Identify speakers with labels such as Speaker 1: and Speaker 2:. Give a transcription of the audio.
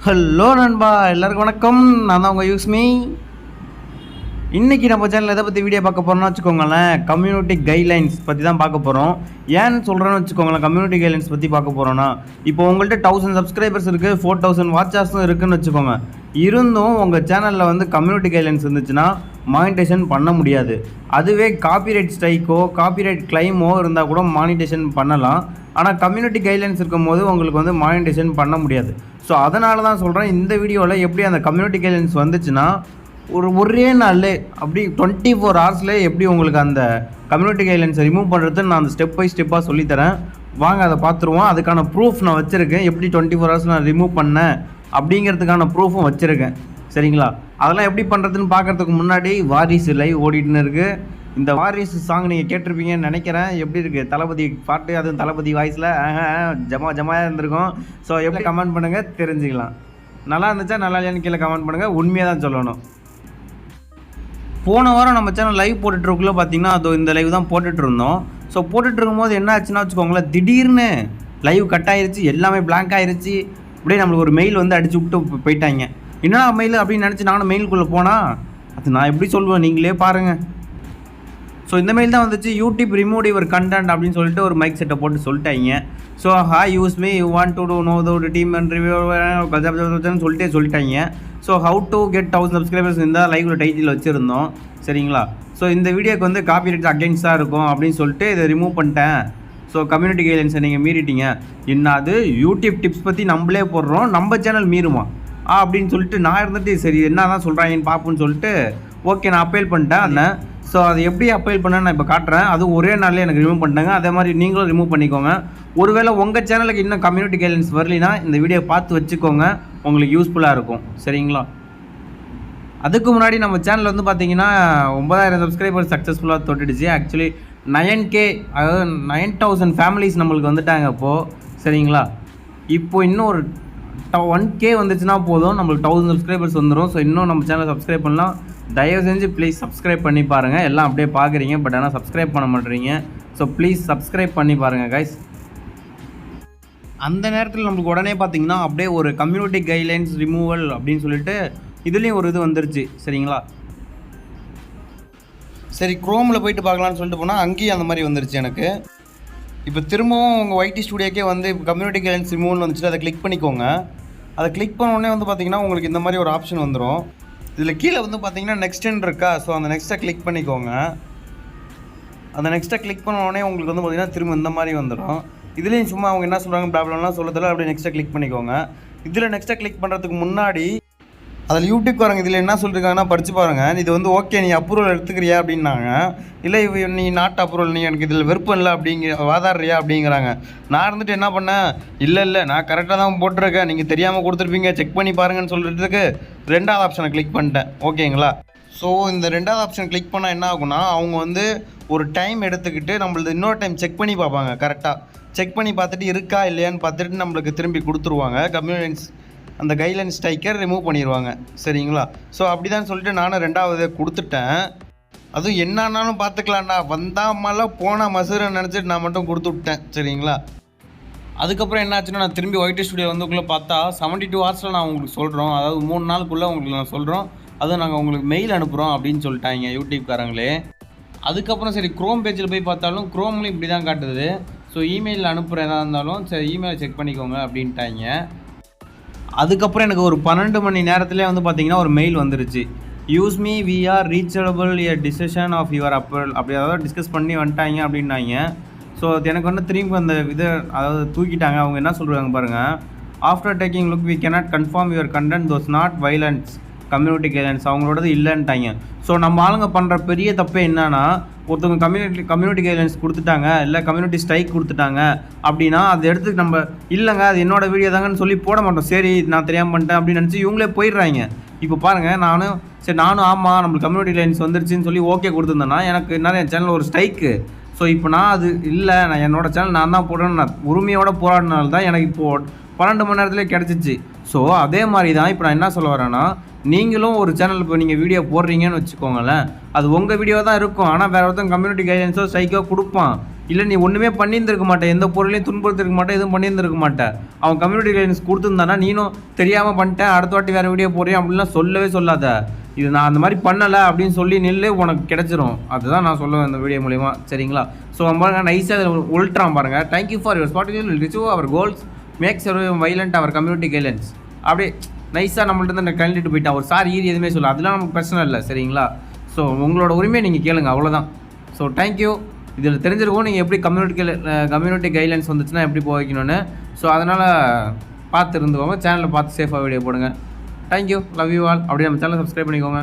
Speaker 1: Hello நண்பா, எல்லாருக்கும் வணக்கம். நான் தான் உங்கள் யூஸ்மி. இன்றைக்கி நம்ம சேனலில் எதை பற்றி வீடியோ பார்க்க போகிறோம்னு வச்சுக்கோங்களேன், கம்யூனிட்டி கைட்லைன்ஸ் பற்றி தான் பார்க்க போகிறோம். ஏன்னு சொல்கிறேன்னு வச்சுக்கோங்களேன், கம்யூனிட்டி கைட்லைன்ஸ் பற்றி பார்க்க போகிறோன்னா, இப்போ உங்கள்கிட்ட 1000 சப்ஸ்கிரைபர்ஸ் இருக்குது, 4000 வாட்சர்ஸும் இருக்குதுன்னு வச்சுக்கோங்க. இருந்தும் உங்கள் சேனலில் வந்து கம்யூனிட்டி கைட்லைன்ஸ் இருந்துச்சுன்னா மானிட்டேஷன் பண்ண முடியாது. அதுவே காப்பிரைட் ஸ்ட்ரைக்கோ காப்பிரைட் கிளைமோ இருந்தால் கூட மானிட்டேஷன் பண்ணலாம். ஆனால் கம்யூனிட்டி கைட்லைன்ஸ் இருக்கும்போது உங்களுக்கு வந்து மானிட்டேஷன் பண்ண முடியாது. ஸோ அதனால தான் சொல்கிறேன், இந்த வீடியோவில் எப்படி அந்த கம்யூனிட்டி கைட்லைன்ஸ் வந்துச்சுன்னா ஒரே நாள் அப்படி 24 ஹவர்ஸில் எப்படி உங்களுக்கு அந்த கம்யூனிட்டி கைட்லைன்ஸை ரிமூவ் பண்ணுறதுன்னு நான் அந்த ஸ்டெப் பை ஸ்டெப்பாக சொல்லித்தரேன். வாங்க அதை பார்த்துருவோம். அதுக்கான ப்ரூஃப் நான் வச்சுருக்கேன், எப்படி 24 ஹவர்ஸ் நான் ரிமூவ் பண்ணேன் அப்படிங்கிறதுக்கான ப்ரூஃபும் வச்சுருக்கேன். சரிங்களா? அதெல்லாம் எப்படி பண்ணுறதுன்னு பார்க்குறதுக்கு முன்னாடி வாரிசு லைவ் ஓடிட்டுன்னு இருக்குது. இந்த வாரிசு சாங் நீங்கள் கேட்டிருப்பீங்கன்னு நினைக்கிறேன். எப்படி இருக்குது தளபதி பாட்டு, அதுவும் தளபதி வாய்ஸில் ஜமாயாக இருந்திருக்கும். ஸோ எப்படி கமெண்ட் பண்ணுங்கள், தெரிஞ்சுக்கலாம். நல்லா இருந்துச்சா நல்லா இல்லையான்னு கீழே கமெண்ட் பண்ணுங்கள். உண்மையாக தான் சொல்லணும். போன வாரம் நம்ம சேனல் லைவ் போட்டுட்ருக்குள்ளே பார்த்தீங்கன்னா அது இந்த லைவ் தான் போட்டுட்ருந்தோம். ஸோ போட்டுட்ருக்கும்போது என்ன ஆச்சுன்னா வச்சுக்கோங்களேன், திடீர்னு லைவ் கட் ஆகிருச்சு, எல்லாமே பிளாங்க் ஆகிருச்சு. அப்படியே நம்மளுக்கு ஒரு மெயில் வந்து அடிச்சு விட்டு போயிட்டாங்க. என்னடா மெயில் அப்படின்னு நினச்சி நானும் மெயிலுக்குள்ளே போனால் அது நான் எப்படி சொல்லுவேன், நீங்களே பாருங்கள். ஸோ இந்த மெயில் தான் வந்துச்சு, யூடியூப் ரிமூவ் யுவர் கண்டென்ட் அப்படின்னு சொல்லிட்டு ஒரு மைக் செட்டை போட்டு சொல்லிட்டாங்க. So hi use me, you want to know the team and review சொல்லிட்டாங்க. So how to get 1000 subscribers இருந்தால் லைவில் டைட்டில் வச்சுருந்தோம். சரிங்களா? ஸோ இந்த வீடியோக்கு வந்து காப்பிரைட் அகெயின்ஸ்டாக இருக்கும் அப்படின்னு சொல்லிட்டு இதை ரிமூவ் பண்ணிட்டேன். ஸோ கம்யூனிட்டி கைட்லைன்ஸை நீங்கள் மீறிட்டீங்க. என்னது யூடியூப் டிப்ஸ் பற்றி நம்மளே போடுறோம், நம்ம சேனல் மீறுமா அப்படின்னு சொல்லிட்டு நான் இருந்துட்டு சரி என்ன தான் சொல்கிறாங்கன்னு பார்ப்போன்னு சொல்லிட்டு ஓகே நான் அப்பீல் பண்ணிட்டேன். அண்ணன் ஸோ அது எப்படி அப்பீல் பண்ணேன்னு நான் இப்போ காட்டுறேன். அது ஒரே நாளில் எனக்கு ரிமூவ் பண்ணிட்டாங்க. அதே மாதிரி நீங்களும் ரிமூவ் பண்ணிக்கோங்க. ஒருவேளை உங்கள் சேனலுக்கு இன்னும் கம்யூனிட்டி கைட்லைன்ஸ் வரலைன்னா இந்த வீடியோ பார்த்து வச்சுக்கோங்க, உங்களுக்கு யூஸ்ஃபுல்லாக இருக்கும். சரிங்களா? அதுக்கு முன்னாடி நம்ம சேனல் வந்து பார்த்தீங்கன்னா 9000 சப்ஸ்கிரைபர் சக்ஸஸ்ஃபுல்லாக தொட்டுடுச்சு. ஆக்சுவலி 9K, அதாவது 9000 ஃபேமிலிஸ் நம்மளுக்கு வந்துட்டாங்க இப்போது. சரிங்களா? இப்போது இன்னும் ஒரு 1K வந்துச்சுன்னா போதும், நம்மளுக்கு 1000 சப்ஸ்கிரைபர்ஸ் வந்துடும். ஸோ இன்னும் நம்ம சேனலை சப்ஸ்கிரைப் பண்ணலாம். தயவு செஞ்சு ப்ளீஸ் சப்ஸ்கிரைப் பண்ணி பாருங்கள். எல்லாம் அப்படியே பார்க்குறீங்க, பட் ஆனால் சப்ஸ்கிரைப் பண்ண மாட்டேறீங்க. ஸோ ப்ளீஸ் சப்ஸ்கிரைப் பண்ணி பாருங்கள் கைஸ். அந்த நேரத்தில் நம்மளுக்கு உடனே பார்த்தீங்கன்னா அப்படியே ஒரு கம்யூனிட்டி கைட்லைன்ஸ் ரிமூவல் அப்படின்னு சொல்லிட்டு இதுலேயும் ஒரு இது வந்துருச்சு. சரிங்களா? சரி, குரோமில் போயிட்டு பார்க்கலான்னு சொல்லிட்டு போனால் அங்கேயும் அந்த மாதிரி வந்துருச்சு எனக்கு. இப்போ திரும்பவும் உங்கள் ஒய்டி ஸ்டூடியோக்கே வந்து கம்யூனிட்டி கைட்லைன்ஸ் ரிமூவல் வந்துச்சு, அதை கிளிக் பண்ணிக்கோங்க. அதை கிளிக் பண்ண உடனே வந்து பார்த்திங்கன்னா உங்களுக்கு இந்த மாதிரி ஒரு ஆப்ஷன் வந்துடும். இதில் கீழே வந்து பார்த்திங்கன்னா நெக்ஸ்ட்டுன்னு இருக்கா. ஸோ அந்த நெக்ஸ்ட்டை கிளிக் பண்ணிக்கோங்க. அந்த நெக்ஸ்ட்டை கிளிக் பண்ண உடனே உங்களுக்கு வந்து பார்த்திங்கன்னா திரும்ப இந்த மாதிரி வந்துடும். இதுலேயும் சும்மா அவங்க என்ன சொல்கிறாங்க ப்ராப்ளம்லாம் சொல்லதில்ல, அப்படியே நெக்ஸ்ட்டை கிளிக் பண்ணிக்கோங்க. இதில் நெக்ஸ்ட்டை கிளிக் பண்ணுறதுக்கு முன்னாடி அதில் யூடியூப் வரங்க இதில் என்ன சொல்லியிருக்காங்கன்னா படித்து பாருங்கள். இது வந்து ஓகே நீ அப்ரூவல் எடுத்துக்கிறியா அப்படின்னாங்க. இல்லை நீ நாட் அப்ரூவல், நீ எனக்கு இதில் விருப்பம் இல்லை வாதாடுறியா அப்படிங்கிறாங்க. நான் இருந்துட்டு என்ன பண்ணேன், இல்லை நான் கரெக்டாக தான் போட்டிருக்கேன், நீங்கள் தெரியாமல் கொடுத்துருப்பீங்க, செக் பண்ணி பாருங்கன்னு சொல்கிறதுக்கு 2வது ஆப்ஷனை கிளிக் பண்ணிட்டேன். ஓகேங்களா? ஸோ இந்த 2வது ஆப்ஷன் கிளிக் பண்ணால் என்ன ஆகும்னா அவங்க வந்து ஒரு டைம் எடுத்துக்கிட்டு நம்மளது இன்னொரு டைம் செக் பண்ணி பார்ப்பாங்க. கரெக்டாக செக் பண்ணி பார்த்துட்டு இருக்கா இல்லையான்னு பார்த்துட்டு நம்மளுக்கு திரும்பி கொடுத்துருவாங்க. கம்யூனிட்டி அந்த கைட்லைன் ஸ்ட்ரைக்கர் ரிமூவ் பண்ணிடுவாங்க. சரிங்களா? ஸோ அப்படி தான் சொல்லிட்டு நானும் 2வது கொடுத்துட்டேன். அதுவும் என்னன்னாலும் பார்த்துக்கலாம்டா, வந்தாமலாம் போனால் மசுரன்னு நினச்சிட்டு நான் மட்டும் கொடுத்து விட்டேன். சரிங்களா? அதுக்கப்புறம் என்னாச்சுன்னா நான் திரும்பி ஒய்டி ஸ்டுடியோ வந்துக்குள்ளே பார்த்தா 72 ஹவர்ஸில் நான் உங்களுக்கு சொல்கிறோம், அதாவது 3 நாளுக்குள்ளே உங்களுக்கு நான் சொல்கிறோம், அதுவும் நாங்கள் உங்களுக்கு மெயில் அனுப்புகிறோம் அப்படின்னு சொல்லிட்டாங்க யூடியூப்காரங்களே. அதுக்கப்புறம் சரி க்ரோம் பேஜில் போய் பார்த்தாலும் க்ரோம்லையும் இப்படி தான் காட்டுது. ஸோ இமெயிலில் அனுப்புகிற எதாக இருந்தாலும் சரி இமெயிலை செக் பண்ணிக்கோங்க அப்படின்ட்டாங்க. அதுக்கப்புறம் எனக்கு ஒரு 12 மணி நேரத்துலேயே வந்து பார்த்தீங்கன்னா ஒரு மெயில் வந்துருச்சு. Use me we are reachable a decision of your appeal, அப்படி அதாவது டிஸ்கஸ் பண்ணி வந்துட்டாங்க அப்படின்னாங்க. ஸோ எனக்கு வந்து திரும்பி அந்த இதை அதாவது தூக்கிட்டாங்க. அவங்க என்ன சொல்கிறாங்க பாருங்கள், after taking look we cannot confirm your content does not violence community guidelines, அவங்களோடது இல்லைன்ட்டாங்க. ஸோ நம்ம ஆளுங்க பண்ணுற பெரிய தப்பே என்னன்னா, ஒருத்தவங்க கம்யூனிட்டி கைட்லைன்ஸ் கொடுத்துட்டாங்க, இல்லை கம்யூனிட்டி ஸ்ட்ரைக் கொடுத்துட்டாங்க அப்படின்னா அதை எடுத்து நம்ம இல்லைங்க அது என்னோடய வீடியோ தாங்கன்னு சொல்லி போட மாட்டோம். சரி நான் தெரியாமல் பண்ணிட்டேன் அப்படின்னு நினச்சி இவங்களே போயிடுறாங்க. இப்போ பாருங்கள், நானும் ஆமாம் நம்மளுக்கு கம்யூனிட்டி கைட்லைன்ஸ் வந்துருச்சுன்னு சொல்லி ஓகே கொடுத்துருந்தேன்னா எனக்கு என்ன என் சேனல் ஒரு ஸ்ட்ரைக்கு. ஸோ இப்போ நான் அது இல்லை, நான் என்னோடய சேனல் நான் தான் போடுறேன்னு நான் உரிமையோட போராடினால தான் எனக்கு இப்போது 12 மணி நேரத்துலேயே கிடச்சிச்சு. ஸோ அதே மாதிரி தான் இப்போ நான் என்ன சொல்ல வரேன்னா, நீங்களும் ஒரு சேனல் இப்போ நீங்கள் வீடியோ போடுறீங்கன்னு வச்சுக்கோங்களேன், அது உங்கள் வீடியோ தான் இருக்கும். ஆனால் வேறு ஒருத்தன் கம்யூனிட்டி கைட்லைன்ஸோ ஸ்ட்ரைக்கோ கொடுப்பான். இல்லை நீ ஒன்றுமே பண்ணியிருந்திருக்க மாட்டேன், எந்த பொருளையும் துன்புறுத்திருக்க மாட்டேன், எதுவும் பண்ணியிருந்திருக்க மாட்டேன். அவன் கம்யூனிட்டி கைடன்ஸ் கொடுத்துருந்தானா நீனும் தெரியாமல் பண்ணிட்டேன், அடுத்த வாட்டி வேறு வீடியோ போடுறேன் அப்படின்லாம் சொல்லவே சொல்லாத. இது நான் அந்த மாதிரி பண்ணலை அப்படின்னு சொல்லி நில்லு, உனக்கு கிடச்சிரும். அதுதான் நான் சொல்லுவேன் இந்த வீடியோ மூலிமா, சரிங்களா? ஸோ பாருங்க நைஸாக உள்ட்றான் பாருங்கள். Thank you for your support will reach our goals makes violent our community guidelines. அப்படியே நைஸாக நம்மள்ட்ட தான் கழட்டிட்டு போயிட்டான். ஒரு சார் ஈரி எதுவுமே சொல்ல, அதெல்லாம் நமக்கு பிரச்சனை இல்லை, சரிங்களா? ஸோ உங்களோட உரிமையை நீங்கள் கேளுங்க, அவ்வளோதான். So thank you. இதில் தெரிஞ்சிருக்கும் நீங்கள் எப்படி கம்யூனிட்டி கைட்லைன்ஸ் வந்துச்சுன்னா எப்படி போக வைக்கணும்னு. ஸோ அதனால் பார்த்து இருந்துக்கோங்க, சேனலில் பார்த்து சேஃபாக வீடியோ போடுங்க. Thank you, love you all. அப்படியே நம்ம சேனலை சப்ஸ்கிரைப் பண்ணிக்கோங்க.